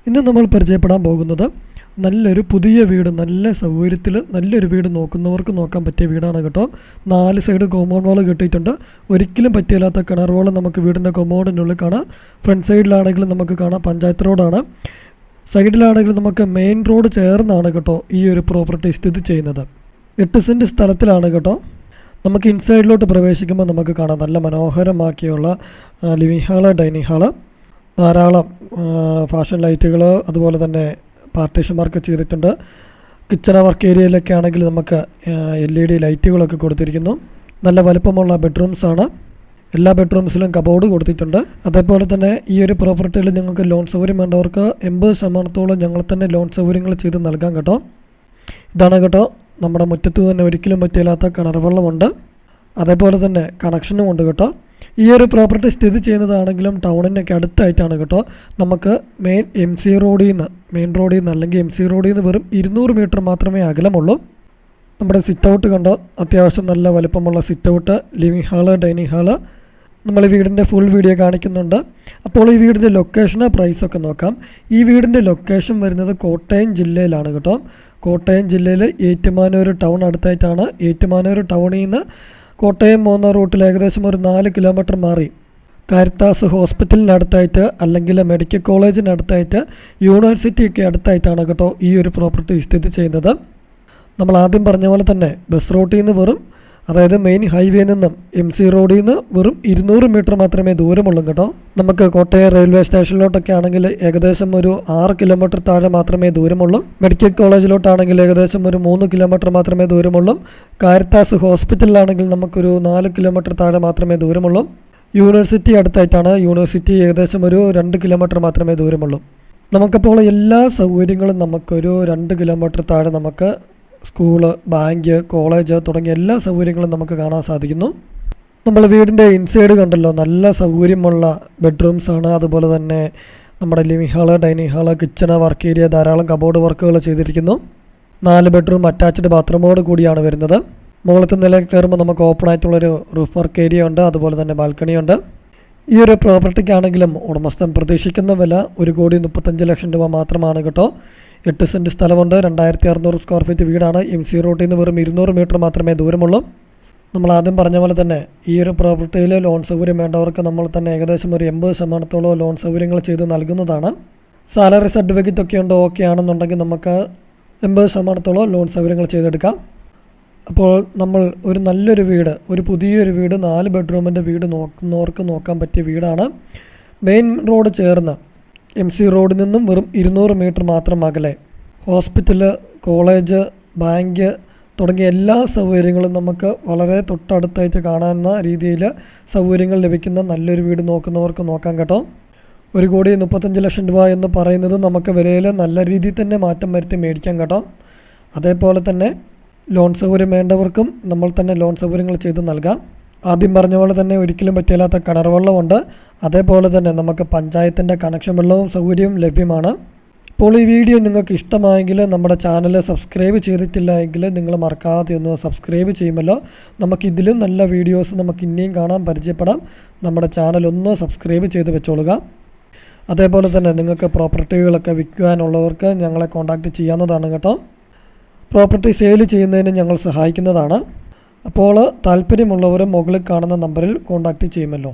ഇന്ന് നമ്മൾ പരിചയപ്പെടാൻ പോകുന്നത് നല്ലൊരു പുതിയ വീട്, നല്ല സൗകര്യത്തിൽ നല്ലൊരു വീട് നോക്കുന്നവർക്ക് നോക്കാൻ പറ്റിയ വീടാണ് കേട്ടോ. 4 സൈഡ് കോമ്പൗണ്ട് വാൾ കെട്ടിയിട്ടുണ്ട്. ഒരിക്കലും പറ്റിയില്ലാത്ത കിണർ വാൾ നമുക്ക് വീടിൻ്റെ കോമ്പൗണ്ടിനുള്ളിൽ കാണാം. ഫ്രണ്ട് സൈഡിലാണെങ്കിലും നമുക്ക് കാണാം പഞ്ചായത്ത് റോഡാണ്. സൈഡിലാണെങ്കിലും നമുക്ക് മെയിൻ റോഡ് ചേർന്നാണ് കേട്ടോ ഈ ഒരു പ്രോപ്പർട്ടി സ്ഥിതി ചെയ്യുന്നത്. 8 സെൻറ്റ് സ്ഥലത്തിലാണ് കേട്ടോ. നമുക്ക് ഇൻസൈഡിലോട്ട് പ്രവേശിക്കുമ്പോൾ നമുക്ക് കാണാം നല്ല മനോഹരമാക്കിയുള്ള ലിവിങ് ഹാള്, ഡൈനിങ് ഹാള്, ധാരാളം ഫാഷൻ ലൈറ്റുകൾ, അതുപോലെ തന്നെ പാർട്ടീഷൻ വർക്ക് ചെയ്തിട്ടുണ്ട്. കിച്ചണ വർക്ക് ഏരിയയിലൊക്കെ ആണെങ്കിൽ നമുക്ക് LED ലൈറ്റുകളൊക്കെ കൊടുത്തിരിക്കുന്നു. നല്ല വലുപ്പമുള്ള ബെഡ്റൂംസാണ്. എല്ലാ ബെഡ്റൂംസിലും കബോർഡ് കൊടുത്തിട്ടുണ്ട്. അതേപോലെ തന്നെ ഈ ഒരു പ്രോപ്പർട്ടിയിൽ നിങ്ങൾക്ക് ലോൺ സൗകര്യം വേണ്ടവർക്ക് 80% ഞങ്ങൾ തന്നെ ലോൺ സൗകര്യങ്ങൾ ചെയ്ത് നൽകാം കേട്ടോ. ഇതാണ് കേട്ടോ നമ്മുടെ മുറ്റത്ത് തന്നെ ഒരിക്കലും പറ്റില്ലാത്ത കിണർ വെള്ളമുണ്ട്. അതേപോലെ തന്നെ കണക്ഷനും ഉണ്ട് കേട്ടോ. ഈ ഒരു പ്രോപ്പർട്ടി സ്ഥിതി ചെയ്യുന്നതാണെങ്കിലും ടൗണിനൊക്കെ അടുത്തായിട്ടാണ് കേട്ടോ. നമുക്ക് മെയിൻ റോഡിൽ നിന്ന് അല്ലെങ്കിൽ MC റോഡിൽ നിന്ന് വെറും 200 മീറ്റർ മാത്രമേ അകലമുള്ളൂ. നമ്മുടെ സിറ്റ് ഔട്ട് കണ്ടോ, അത്യാവശ്യം നല്ല വലുപ്പമുള്ള sit out, living hall, dining hall. നമ്മൾ ഈ വീടിൻ്റെ ഫുൾ വീഡിയോ കാണിക്കുന്നുണ്ട്. അപ്പോൾ ഈ വീടിൻ്റെ ലൊക്കേഷന് പ്രൈസൊക്കെ നോക്കാം. ഈ വീടിൻ്റെ ലൊക്കേഷൻ വരുന്നത് കോട്ടയം ജില്ലയിലാണ് കേട്ടോ. കോട്ടയം ജില്ലയിൽ ഏറ്റുമാനൂർ ടൗൺ അടുത്തായിട്ടാണ്. ഏറ്റുമാനൂർ ടൗണിൽ നിന്ന് കോട്ടയം പോകുന്ന റൂട്ടിൽ ഏകദേശം ഒരു 4 കിലോമീറ്റർ മാറി കാരിത്താസ് ഹോസ്പിറ്റലിനടുത്തായിട്ട്, അല്ലെങ്കിൽ മെഡിക്കൽ കോളേജിനടുത്തായിട്ട്, യൂണിവേഴ്സിറ്റിയൊക്കെ അടുത്തായിട്ടാണ് കേട്ടോ ഈ ഒരു പ്രോപ്പർട്ടി സ്ഥിതി ചെയ്യുന്നത്. നമ്മൾ ആദ്യം പറഞ്ഞ പോലെ തന്നെ ബസ് റൂട്ടിൽ നിന്ന് അതായത് മെയിൻ ഹൈവേ നിന്നും MC റോഡിൽ നിന്ന് വെറും 200 മീറ്റർ മാത്രമേ ദൂരമുള്ളൂ കേട്ടോ. നമുക്ക് കോട്ടയം റെയിൽവേ സ്റ്റേഷനിലോട്ടൊക്കെ ആണെങ്കിൽ ഏകദേശം ഒരു 6 കിലോമീറ്റർ താഴെ മാത്രമേ ദൂരമുള്ളൂ. മെഡിക്കൽ കോളേജിലോട്ടാണെങ്കിൽ ഏകദേശം ഒരു 3 കിലോമീറ്റർ മാത്രമേ ദൂരമുള്ളൂ. കാരിത്താസ് ഹോസ്പിറ്റലിലാണെങ്കിൽ നമുക്കൊരു 4 കിലോമീറ്റർ താഴെ മാത്രമേ ദൂരമുള്ളൂ. യൂണിവേഴ്സിറ്റി അടുത്തായിട്ടാണ്. യൂണിവേഴ്സിറ്റി ഏകദേശം ഒരു 2 കിലോമീറ്റർ മാത്രമേ ദൂരമുള്ളൂ. നമുക്കപ്പോൾ എല്ലാ സൗകര്യങ്ങളും നമുക്കൊരു 2 കിലോമീറ്റർ താഴെ നമുക്ക് സ്കൂള്, ബാങ്ക്, കോളേജ് തുടങ്ങിയ എല്ലാ സൗകര്യങ്ങളും നമുക്ക് കാണാൻ സാധിക്കുന്നു. നമ്മൾ വീടിൻ്റെ ഇൻസൈഡ് കണ്ടല്ലോ, നല്ല സൗകര്യമുള്ള ബെഡ്റൂംസാണ്. അതുപോലെ തന്നെ നമ്മുടെ living hall, dining hall, kitchen, work area, ധാരാളം കബോർഡ് വർക്കുകൾ ചെയ്തിരിക്കുന്നു. 4 ബെഡ്റൂം അറ്റാച്ച്ഡ് ബാത്റൂമോട് കൂടിയാണ് വരുന്നത്. മുകളിലത്തെ നിലയിൽ കയറുമ്പോൾ നമുക്ക് ഓപ്പൺ ആയിട്ടുള്ളൊരു റൂഫ് വർക്ക് ഏരിയ ഉണ്ട്. അതുപോലെ തന്നെ ബാൽക്കണി ഉണ്ട്. ഈ ഒരു പ്രോപ്പർട്ടിക്കാണെങ്കിലും ഉടമസ്ഥൻ പ്രതീക്ഷിക്കുന്ന വില 1,35 ലക്ഷം രൂപ മാത്രമാണ് കേട്ടോ. 8 സെൻറ്റ് സ്ഥലമുണ്ട്. 2600 സ്ക്വയർ ഫീറ്റ് വീടാണ്. MC റോഡിൽ നിന്ന് വെറും 200 മീറ്റർ മാത്രമേ ദൂരമുള്ളൂ. നമ്മൾ ആദ്യം പറഞ്ഞ പോലെ തന്നെ ഈ ഒരു പ്രോപ്പർട്ടിയിൽ ലോൺ സൗകര്യം വേണ്ടവർക്ക് നമ്മൾ തന്നെ ഏകദേശം ഒരു 80% ലോൺ സൗകര്യങ്ങൾ ചെയ്ത് നൽകുന്നതാണ്. സാലറി സർട്ടിഫിക്കറ്റ് ഒക്കെ ഉണ്ട്. ഓക്കെ ആണെന്നുണ്ടെങ്കിൽ നമുക്ക് 80% ലോൺ സൗകര്യങ്ങൾ ചെയ്തെടുക്കാം. അപ്പോൾ നമ്മൾ ഒരു നല്ലൊരു വീട്, ഒരു പുതിയൊരു വീട്, 4 ബെഡ്റൂമിൻ്റെ വീട് നോക്കുന്നവർക്ക് നോക്കാൻ പറ്റിയ വീടാണ്. മെയിൻ റോഡ് ചേർന്ന് MC റോഡിൽ നിന്നും വെറും 200 മീറ്റർ മാത്രം അകലെ ഹോസ്പിറ്റല്, കോളേജ്, ബാങ്ക് തുടങ്ങിയ എല്ലാ സൗകര്യങ്ങളും നമുക്ക് വളരെ തൊട്ടടുത്തായിട്ട് കാണാവുന്ന രീതിയിൽ സൗകര്യങ്ങൾ ലഭിക്കുന്ന നല്ലൊരു വീട് നോക്കുന്നവർക്ക് നോക്കാം കേട്ടോ. 1,35 ലക്ഷം രൂപ എന്ന് പറയുന്നത് നമുക്ക് വിലയിൽ നല്ല രീതിയിൽ തന്നെ മാറ്റം വരുത്തി മേടിക്കാം കേട്ടോ. അതേപോലെ തന്നെ ലോൺ സൗകര്യം വേണ്ടവർക്കും നമ്മൾ തന്നെ ലോൺ സൗകര്യങ്ങൾ ചെയ്ത് നൽകാം. ആദ്യം പറഞ്ഞ പോലെ തന്നെ ഒരിക്കലും പറ്റില്ലാത്ത കിണർ വെള്ളമുണ്ട്. അതേപോലെ തന്നെ നമുക്ക് പഞ്ചായത്തിൻ്റെ കണക്ഷൻ വെള്ളവും സൗകര്യവും ലഭ്യമാണ്. ഇപ്പോൾ ഈ വീഡിയോ നിങ്ങൾക്ക് ഇഷ്ടമായെങ്കിൽ നമ്മുടെ ചാനൽ സബ്സ്ക്രൈബ് ചെയ്തിട്ടില്ല എങ്കിൽ നിങ്ങൾ മറക്കാതെ ഒന്ന് സബ്സ്ക്രൈബ് ചെയ്യുമല്ലോ. നമുക്കിതിലും നല്ല വീഡിയോസ് നമുക്ക് ഇനിയും കാണാൻ പരിചയപ്പെടാം. നമ്മുടെ ചാനൽ ഒന്ന് സബ്സ്ക്രൈബ് ചെയ്ത് വെച്ചോളുക. അതേപോലെ തന്നെ നിങ്ങൾക്ക് പ്രോപ്പർട്ടികളൊക്കെ വിൽക്കുവാനുള്ളവർക്ക് ഞങ്ങളെ കോൺടാക്റ്റ് ചെയ്യാവുന്നതാണ് കേട്ടോ. പ്രോപ്പർട്ടി സെയിൽ ചെയ്യുന്നതിന് ഞങ്ങൾ സഹായിക്കുന്നതാണ്. അപ്പോൾ താല്പര്യമുള്ളവർ മുകളിൽ കാണുന്ന നമ്പറിൽ കോൺടാക്റ്റ് ചെയ്യുമല്ലോ.